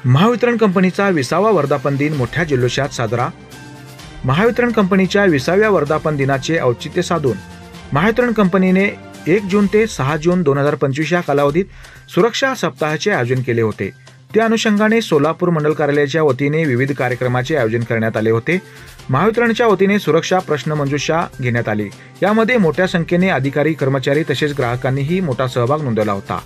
महावितरण कंपनीचा 20वा वर्धापन दिन मोठ्या जल्लोषात साजरा। महावितरण कंपनीच्या 20व्या वर्धापन दिनाचे औचित्य साधून महावितरण कंपनीने 1 जून ते 6 जून 2025 या कालावधीत सुरक्षा सप्ताहाचे आयोजन केले होते। त्या अनुषंगाने सोलापूर मंडल कार्यालयाच्या वतीने विविध कार्यक्रमाचे आयोजन करण्यात आले होते। महावितरणच्या वतीने सुरक्षा प्रश्न मंजुषा घेण्यात आली। यामध्ये मोठ्या संख्येने अधिकारी, कर्मचारी तसेच ग्राहकांनीही मोठा सहभाग नोंदवला होता।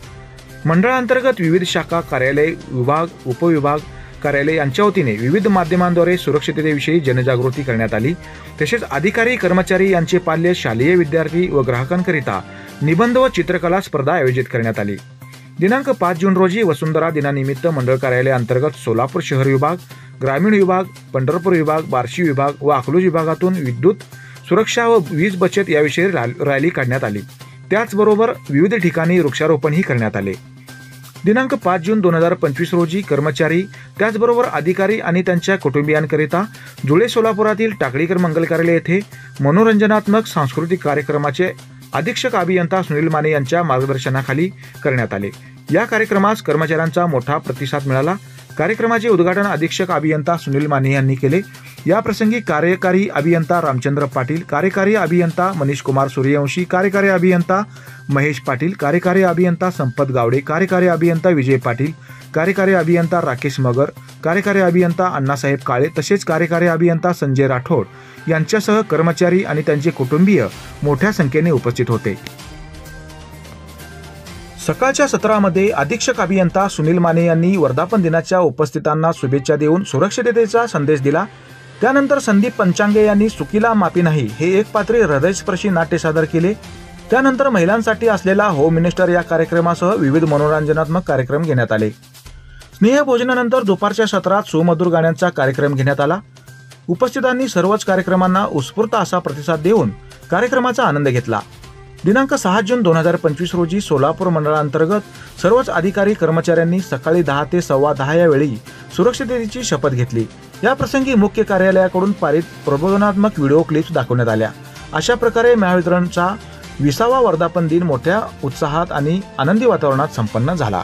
मंडळांतर्गत विविध शाखा, कार्यालय, विभाग, उपविभाग कार्यालय यांच्या वतीने विविध माध्यमांद्वारे सुरक्षिततेविषयी जनजागृती करण्यात आली। तसेच अधिकारी, कर्मचारी यांचे पाल्य, शालेय विद्यार्थी व ग्राहकांकरिता निबंध व चित्रकला स्पर्धा आयोजित करण्यात आली। दिनांक 5 जून रोजी वसुंधरा दिनानिमित्त मंडळ कार्यालय अंतर्गत सोलापूर शहर विभाग, ग्रामीण विभाग, पंढरपूर विभाग, बार्शी विभाग व अकलूज विभागातून विद्युत सुरक्षा व वीज बचत याविषयी रॅली काढण्यात आली। त्याचबरोबर विविध ठिकाणी वृक्षारोपणही करण्यात आले। दिनांक 5 जून 2025 रोजी कर्मचारी त्याचबरोबर अधिकारी आणि त्यांच्या कुटुंबियांकरिता जुळे सोलापुरातील टाकळीकर मंगल कार्यालय येथे मनोरंजनात्मक सांस्कृतिक कार्यक्रमाचे अधीक्षक अभियंता सुनील माने यांच्या मार्गदर्शनाखाली करण्यात आले। या कार्यक्रमास कर्मचाऱ्यांचा मोठा प्रतिसाद मिळाला। कार्यक्रमाचे उद्घाटन अधीक्षक अभियंता सुनील माने यांनी केले। या प्रसंगी कार्यकारी अभियंता रामचंद्र पाटील, कार्यकारी अभियंता मनीष कुमार सूर्यवंशी, कार्यकारी अभियंता महेश पाटील, कार्यकारी अभियंता संपत गावडे, कार्यकारी अभियंता विजय पाटील, कार्यकारी अभियंता राकेश मगर, कार्यकारी अभियंता अण्णासाहेब काळे तसेच कार्यकारी अभियंता संजय राठोड यांच्यासह कर्मचारी आणि त्यांचे कुटुंबीय मोठ्या संख्येने उपस्थित होते। सकाळच्या सत्रामध्ये अधीक्षक अभियंता सुनील माने यांनी वर्धापन दिनाच्या उपस्थितांना शुभेच्छा देऊन सुरक्षिततेचा संदेश दिला। त्यानंतर संदीप पंचांगे यांनी सुकीला माफी नाही हे एकपात्री हृदयस्पर्शी नाट्य सादर केले। त्यानंतर महिलांसाठी असलेला होम मिनिस्टर या कार्यक्रमासह विविध मनोरंजनात्मक कार्यक्रम घेण्यात आले। स्नेहभोजनानंतर दुपारच्या सत्रात सुमधुर गाण्यांचा कार्यक्रम घेण्यात आला। उपस्थितांनी सर्वच कार्यक्रमांना उत्स्फूर्त असा प्रतिसाद देऊन कार्यक्रमाचा आनंद घेतला। दिनांक 6 जून 2025 रोजी सोलापूर मंडळांतर्गत सर्वच अधिकारी, कर्मचाऱ्यांनी सकाळी 10 ते 10:15 या वेळी सुरक्षिततेची शपथ घेतली। या प्रसंगी मुख्य कार्यालयाकडून पारित प्रबोधनात्मक व्हिडिओ क्लिप्स दाखवण्यात आल्या। अशा प्रकारे महावितरणचा 20वा वर्धापन दिन मोठ्या उत्साहात आणि आनंदी वातावरणात संपन्न झाला।